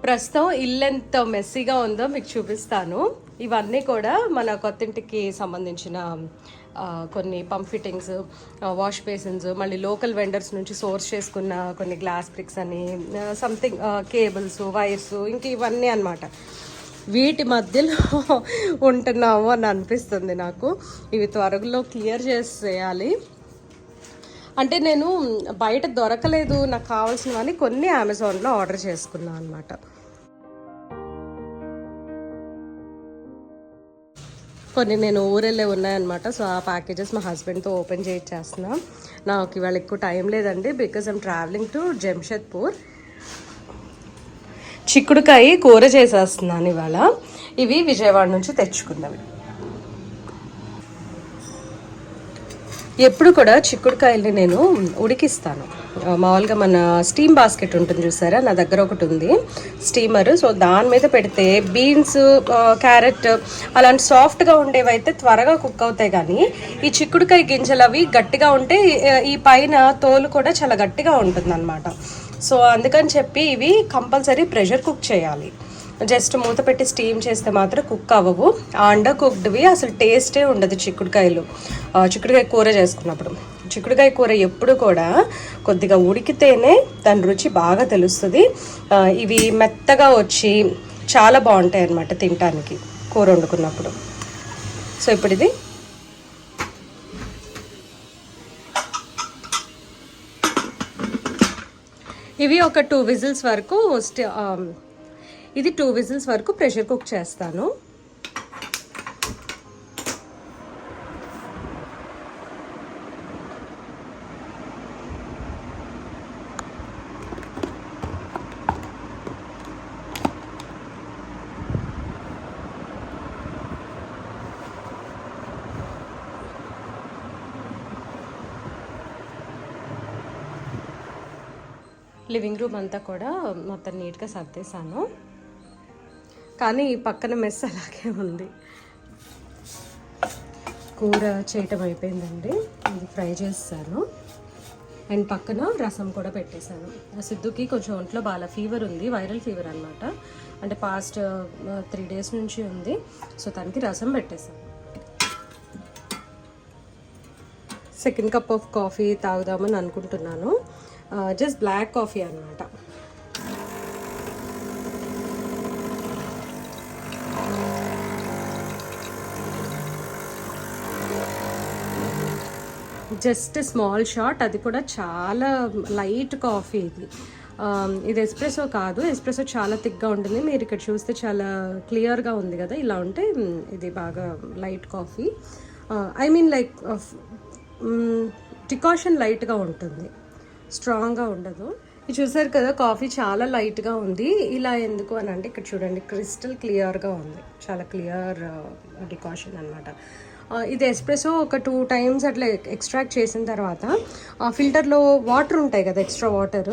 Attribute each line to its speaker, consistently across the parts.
Speaker 1: ప్రస్తుతం ఇల్లు ఎంత మెస్సీగా ఉందో మీకు చూపిస్తాను. ఇవన్నీ కూడా మన కొత్తింటికి సంబంధించిన కొన్ని పంప్ ఫిట్టింగ్స్, వాష్ బేసిన్స్, మళ్ళీ లోకల్ వెండర్స్ నుంచి సోర్స్ చేసుకున్న కొన్ని గ్లాస్ బ్రిక్స్ అని, సంథింగ్ కేబుల్స్, వైర్స్, ఇంక ఇవన్నీ అన్నమాట. వీటి మధ్యలో ఉంటున్నాము అని అనిపిస్తుంది నాకు. ఇవి త్వరలో క్లియర్ చేసేయాలి. అంటే నేను బయట దొరకలేదు నాకు కావాల్సినవని కొన్ని అమెజాన్లో ఆర్డర్ చేసుకున్నాను అనమాట. కొన్ని నేను ఊరెళ్ళే ఉన్నాయన్నమాట. సో ఆ ప్యాకేజెస్ మా హస్బెండ్తో ఓపెన్ చేయించేస్తున్నా. నాకు ఇవాళ ఎక్కువ టైం లేదండి, because I'm travelling to Jamshedpur. చిక్కుడుకాయ కూర చేసేస్తున్నాను ఇవాళ. ఇవి విజయవాడ నుంచి తెచ్చుకున్నవి. ఎప్పుడు కూడా చిక్కుడుకాయల్ని నేను ఉడికిస్తాను. మామూలుగా మన స్టీమ్ బాస్కెట్ ఉంటుంది చూసారా, నా దగ్గర ఒకటి ఉంది స్టీమర్. సో దాని మీద పెడితే బీన్స్, క్యారెట్ అలాంటి సాఫ్ట్గా ఉండేవైతే త్వరగా కుక్ అవుతాయి. కానీ ఈ చిక్కుడుకాయ గింజలు అవి గట్టిగా ఉంటే ఈ పైన తోలు కూడా చాలా గట్టిగా ఉంటుంది అన్నమాట. సో అందుకని చెప్పి ఇవి కంపల్సరీ ప్రెషర్ కుక్ చేయాలి. జస్ట్ మూత పెట్టి స్టీమ్ చేస్తే మాత్రం కుక్ అవ్వవు. అండర్ కుక్డ్వి అసలు టేస్టే ఉండదు చిక్కుడుకాయ కూర చేసుకున్నప్పుడు. చిక్కుడుకాయ కూర ఎప్పుడు కూడా కొద్దిగా ఉడికితేనే దాని రుచి బాగా తెలుస్తుంది. ఇవి మెత్తగా వచ్చి చాలా బాగుంటాయి అన్నమాట తినటానికి కూర వండుకున్నప్పుడు. సో ఇప్పుడు ఇది ఇవి ఒక 2 విజిల్స్ వరకు ఇది 2 విజిల్స్ వరకు ప్రెషర్ కుక్ చేస్తాను. లివింగ్ రూమ్ అంతా కూడా మొత్తం నీట్గా సర్దేశాను. కానీ ఈ పక్కన మెస్ అలాగే ఉంది. కూర చేయటం అయిపోయిందండి, ఇది ఫ్రై చేస్తాను. అండ్ పక్కన రసం కూడా పెట్టేశాను. సిద్ధుకి కొంచెం ఒంట్లో బాగా ఫీవర్ ఉంది, వైరల్ ఫీవర్ అనమాట. అంటే పాస్ట్ 3 days నుంచి ఉంది. సో తనకి రసం పెట్టేశాను. సెకండ్ కప్ ఆఫ్ కాఫీ తాగుదామని అనుకుంటున్నాను. జస్ట్ బ్లాక్ కాఫీ అనమాట. జస్ట్ స్మాల్ షాట్, అది కూడా చాలా లైట్ కాఫీ. ఇది ఎస్ప్రెసో కాదు, ఎస్ప్రెసో చాలా థిక్గా ఉంటుంది. మీరు ఇక్కడ చూస్తే చాలా క్లియర్గా ఉంది కదా, ఇలా ఉంటే ఇది బాగా light coffee. I mean like decoction లైట్గా ఉంటుంది, స్ట్రాంగ్గా ఉండదు. ఇది చూసారు కదా, కాఫీ చాలా లైట్గా ఉంది. ఇలా ఎందుకు అని అంటే ఇక్కడ చూడండి, క్రిస్టల్ క్లియర్గా ఉంది, చాలా క్లియర్ డికాషన్ అనమాట. ఇది ఎస్ప్రెసో ఒక 2 times అట్లా ఎక్స్ట్రాక్ట్ చేసిన తర్వాత ఫిల్టర్లో వాటర్ ఉంటాయి కదా, ఎక్స్ట్రా వాటర్.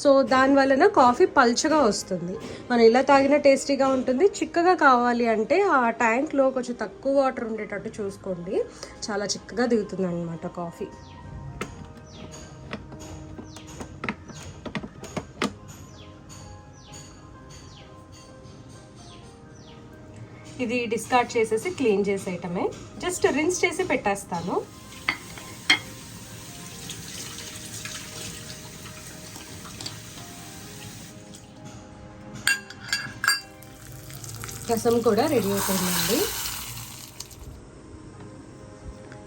Speaker 1: సో దానివలన కాఫీ పల్చగా వస్తుంది. మనం ఇలా తాగిన టేస్టీగా ఉంటుంది. చిక్కగా కావాలి అంటే ఆ ట్యాంక్లో కొంచెం తక్కువ వాటర్ ఉండేటట్టు చూసుకోండి, చాలా చిక్కగా దిగుతుంది అనమాట కాఫీ. ఇది డిస్కార్డ్ చేసేసి క్లీన్ చేసేయటమే. జస్ట్ రిన్స్ చేసి పెట్టేస్తాను. రసం కూడా రెడీ అయిపోయిందండి.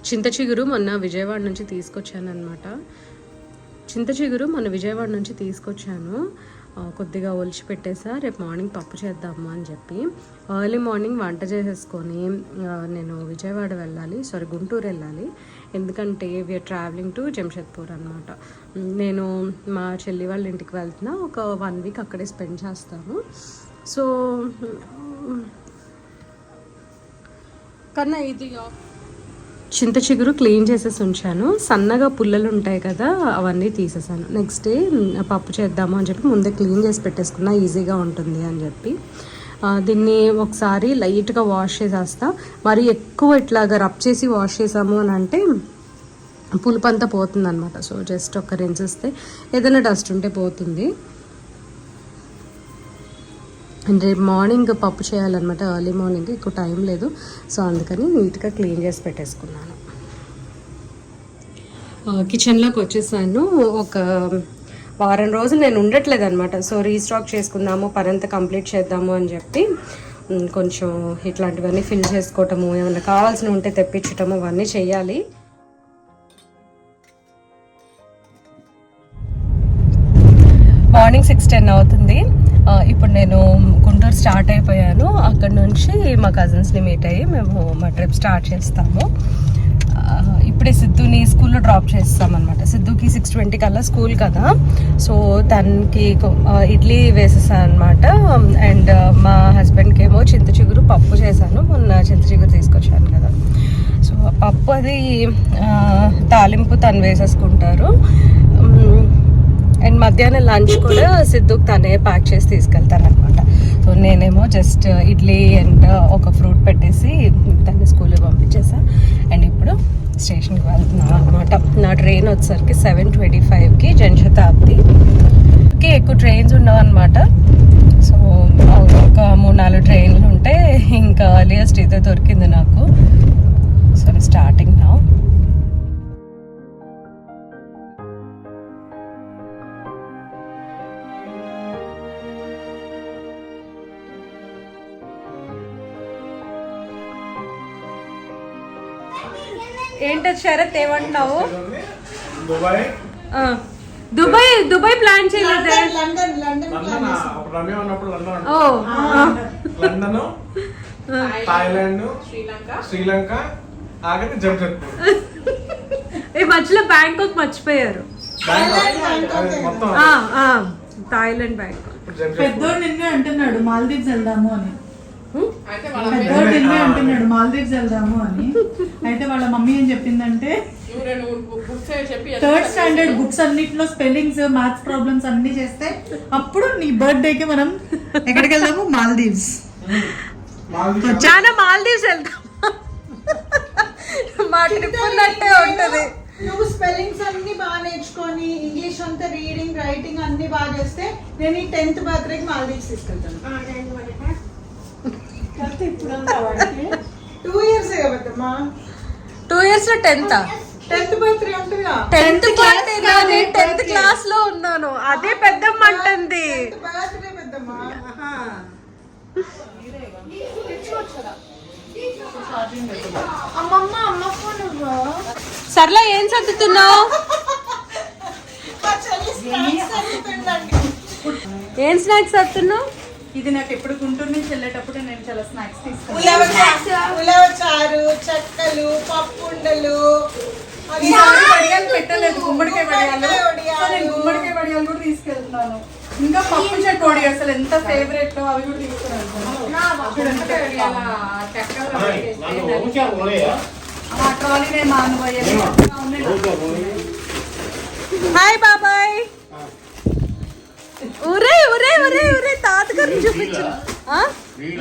Speaker 1: చింత చిగురు మొన్న విజయవాడ నుంచి తీసుకొచ్చాను. కొద్దిగా ఒలిచి పెట్టేసా, రేపు మార్నింగ్ పప్పు చేద్దాము అని చెప్పి. ఎర్లీ మార్నింగ్ వంట చేసేసుకొని నేను విజయవాడ గుంటూరు వెళ్ళాలి. ఎందుకంటే వీఆర్ ట్రావెలింగ్ టు జంషెద్పూర్ అనమాట. నేను మా చెల్లి వాళ్ళ ఇంటికి వెళ్తున్నా, ఒక 1 week అక్కడే స్పెండ్ చేస్తాను. సో కన్నా ఇది చింత చిగురు క్లీన్ చేసేసి ఉంచాను. సన్నగా పుల్లలు ఉంటాయి కదా, అవన్నీ తీసేసాను. నెక్స్ట్ డే పప్పు చేద్దాము అని చెప్పి ముందే క్లీన్ చేసి పెట్టేసుకున్నా, ఈజీగా ఉంటుంది అని చెప్పి. దీన్ని ఒకసారి లైట్గా వాష్ చేసేస్తా. మరి ఎక్కువ ఇట్లాగా రబ్ చేసి వాష్ చేసాము అని అంటే పులుపు అంతా పోతుంది అనమాట. సో జస్ట్ ఒక రిన్స్ ఇస్తే ఏదైనా డస్ట్ ఉంటే పోతుంది. అండ్ రేపు మార్నింగ్ పప్పు చేయాలన్నమాట, ఎర్లీ మార్నింగ్, ఎక్కువ టైం లేదు. సో అందుకని నీట్గా క్లీన్ చేసి పెట్టేసుకున్నాను. కిచెన్లోకి వచ్చేసాను. ఒక వారం రోజులు నేను ఉండట్లేదు అనమాట. సో రీస్టాక్ చేసుకుందాము, పనంతా కంప్లీట్ చేద్దాము అని చెప్పి కొంచెం ఇట్లాంటివన్నీ ఫిల్ చేసుకోవటము, ఏమైనా కావాల్సినవి ఉంటే తెప్పించటము, అవన్నీ చేయాలి. మార్నింగ్ 6:10 అవుతుంది. ఇప్పుడు నేను గుంటూరు స్టార్ట్ అయిపోయాను. అక్కడ నుంచి మా కజిన్స్ని మీట్ అయ్యి మేము మా ట్రిప్ స్టార్ట్ చేస్తాము. ఇప్పుడే సిద్ధుని స్కూల్లో డ్రాప్ చేస్తామన్నమాట. సిద్ధుకి 6:20 కల్లా స్కూల్ కదా, సో తనకి ఇడ్లీ వేసేసాను అనమాట. అండ్ మా హస్బెండ్కి ఏమో చింత చిగురు పప్పు చేశాను, మొన్న చింత చిగురు తీసుకొచ్చాను కదా. సో పప్పు అది తాలింపు తను వేసేసుకుంటారు. అండ్ మధ్యాహ్నం లంచ్ కూడా సిద్ధుకి తనే ప్యాక్ చేసి తీసుకెళ్తారనమాట. సో నేనేమో జస్ట్ ఇడ్లీ అండ్ ఒక ఫ్రూట్ పెట్టేసి తను స్కూల్కి పంపించేసా. అండ్ ఇప్పుడు స్టేషన్కి వెళ్తున్నాను అనమాట. నా ట్రైన్ వచ్చేసరికి 7:25కి జనశతాబ్దికి ఎక్కువ ట్రైన్స్ ఉండవు అనమాట. సో ఒక 3-4 ట్రైన్లు ఉంటే ఇంకా ఎర్లియస్ట్ ఇదే దొరికింది నాకు. So starting now. ఏంటో శరత్ ఏమంటున్నావు? దుబాయ్ ప్లాన్ చేయలేదు.
Speaker 2: శ్రీలంక
Speaker 1: ఈ మధ్యలో బ్యాంకాక్ మర్చిపోయారు. Thailand, Bangkok.
Speaker 3: పెద్దోడు నిన్నే అంటున్నాడు మాల్దీవ్స్ వెళ్దాము అని. పెద్దోడు నిన్నే అంటున్నాడు మాల్దీవ్స్ వెళ్దాము అని. అయితే వాళ్ళ మమ్మీ ఏం చెప్పిందంటే 3rd స్టాండర్డ్ బుక్స్ అన్నిట్లో స్పెల్లింగ్స్, మ్యాథ్స్ ప్రాబ్లమ్స్ అన్ని చేస్తే అప్పుడు నీ బర్త్డేకి మనం ఎక్కడికి వెళ్దాము? మాల్దీవ్స్.
Speaker 1: చాలా మాల్దీవ్స్ వెళ్దాం. మా ట్రిప్ ఉన్నట్టే ఉంటది.
Speaker 3: నువ్వు స్పెల్లింగ్స్ అన్ని బాగా నేర్చుకొని ఇంగ్లీష్ అంతా రీడింగ్ రైటింగ్ అన్ని బాగా చేస్తే నేను ఈ 10th బర్త్డేకి మాల్దీవ్స్ తీసుకెళ్తాను. 2 years కదమ్మా.
Speaker 1: 2 years లో 10th
Speaker 3: బర్త్డే ఉంటుందా?
Speaker 1: 10th క్లాస్ లో ఉన్నాను. అదే పెద్దమ్మ అంటుంది.
Speaker 3: బర్త్డే పెద్దమ్మా.
Speaker 1: సర్లా ఏం చదువుతున్నావు? ఏం స్నాక్స్ చదువుతున్నావు?
Speaker 3: ఇది నాకు ఎప్పుడు గుంటూరు నుంచి వెళ్ళేటప్పుడు నేను చాలా స్నాక్స్ తీసుకున్నాను.
Speaker 4: ఉలవచారు, చెక్కలు, పప్పుండలు,
Speaker 3: పెట్టలేదు గుమ్మడికాయ వడియాలు. నేను గుమ్మడికాయ వడియాలు కూడా తీసుకెళ్తున్నాను. ఇంకా పప్పు చెట్టు అసలు ఎంత ఫేవరెట్, అవి కూడా తీసుకున్నాను. ట్రాలీ నేను మానబోయే.
Speaker 1: హాయ్ బాబాయ్. ఒరే ఒరే ఒరే ఒరే తాతగారిని చూపించు.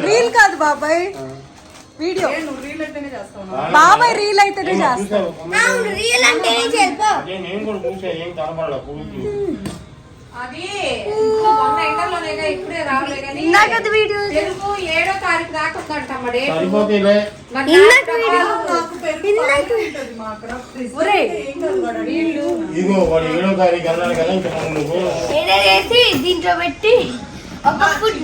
Speaker 1: రీల్ కాదు బాబాయ్, వీడియో.
Speaker 3: రీల్ అయితేనే చేస్తాను
Speaker 1: బాబాయ్, రీల్ అయితేనే చేస్తాను.
Speaker 5: అది మొన్న ఎండలోనేగా, ఇప్పుడే రావలే కానీ 7వ తారీఖు దాకా ఉందంటమ్మా డేట్.
Speaker 6: దీంట్లో పెట్టి ఒక ఫుడ్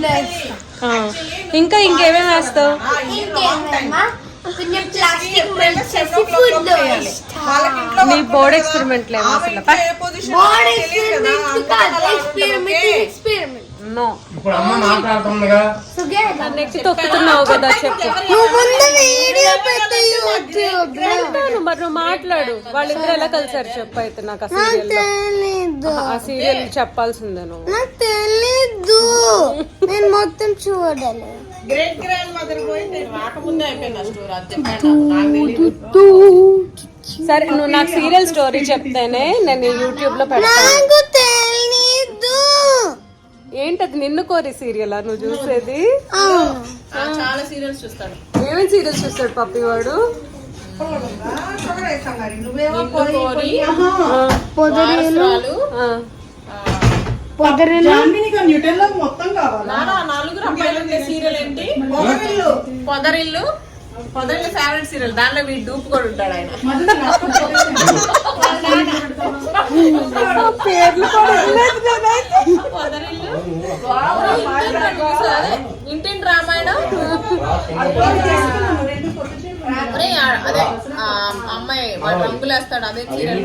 Speaker 1: ఇంకా ఇంకేమేమి వేస్తావు?
Speaker 6: కొంచెం ప్లాస్టిక్ మెల్ట్ చేసి ఫుడ్
Speaker 1: నీ బోర్డ్ ఎక్స్పెరిమెంట్ లేదు అసలు.
Speaker 6: బోర్డ్ ఎక్స్పెరిమెంట్ కాదు, ఎక్స్పెరిమెంట్
Speaker 1: నో.
Speaker 2: ఇప్పుడు అమ్మ మాట్లాడుతుందిగా.
Speaker 1: నెక్స్ట్ తొక్కుతున్నావు కదా, చెప్పు.
Speaker 6: నువ్వు ముందు వీడియో పెట్టు యూట్యూబ్ లో.
Speaker 1: మరి నువ్వు మాట్లాడు. వాళ్ళిద్దరు ఎలా కలిసారు చెప్పు. అయితే నాకు ఆ సీరియల్
Speaker 6: తెలీదు.
Speaker 1: ఆ సీరియల్ చెప్పాల్సిందే నువ్వు. నాకు
Speaker 6: తెలీదు, నేను మొత్తం చూడాలి.
Speaker 4: గ్రేట్ గ్రాండ్ మదర్ పోయి నేను రాకముందే అయిపోయిన స్టోర్
Speaker 1: సరే, నువ్వు నాకు సీరియల్ స్టోరీ చెప్తేనే నేను యూట్యూబ్ లో పెడతాను.
Speaker 6: నాకు తెలీదు.
Speaker 1: ఏంటది? నిన్ను కోరి సీరియలా నువ్వు చూసేది?
Speaker 4: చాలా సీరియల్స్ చూస్తాడు.
Speaker 1: ఏమేమి సీరియల్స్ చూస్తాడు పప్పి వాడు?
Speaker 3: జాన్వి నీకు న్యూటెల్లా మొత్తం కావాలా?
Speaker 4: నానా నలుగురు అమ్మాయిలు ఉండే సీరియల్ ఏంటి? పొదరిల్లు ఫేవరెట్ సీరియల్. దానిలో వీడు డూప్ కూడా ఉంటాడు ఆయన. పొదరిల్లు, ఇంటింటి రామాయణం. అరే, అదే అమ్మాయి వాడు రంగులేస్తాడు, అదే సీరియల్.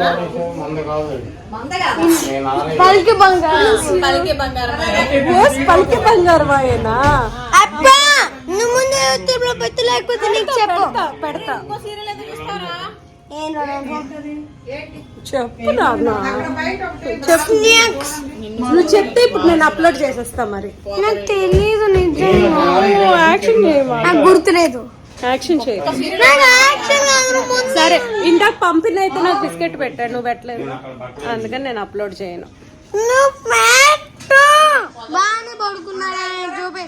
Speaker 6: పలికి బంగారం
Speaker 4: పలికే బంగారం.
Speaker 1: పలికి బంగారం ఆయనా
Speaker 6: అబ్బా నువ్వు ముందే యూట్యూబ్లో పెట్టు, లేకపోతే నీకు చెప్పు.
Speaker 1: పెడతా
Speaker 4: ఇంకో సీరియల్ ఎందుకు చూస్తారా?
Speaker 1: చెప్పు నాన్న, నువ్వు చెప్తే ఇప్పుడు నేను అప్లోడ్ చేసేస్తా. మరి
Speaker 6: నాకు తెలీదు నిజంగా,
Speaker 1: యాక్షన్ చేయమా,
Speaker 6: నాకు గుర్తులేదు.
Speaker 1: యాక్షన్ చేయ.
Speaker 6: నాకు యాక్షన్ కాదు, ముందు
Speaker 1: సరే, ఇందాక పంపిన అయితే నాకు బిస్కెట్ పెట్టాను, నువ్వు పెట్టలేదు, అందుకని నేను అప్లోడ్ చేయను.
Speaker 6: నువ్వు పెట్టు. బాగానే పడుకున్నాడా చూపే.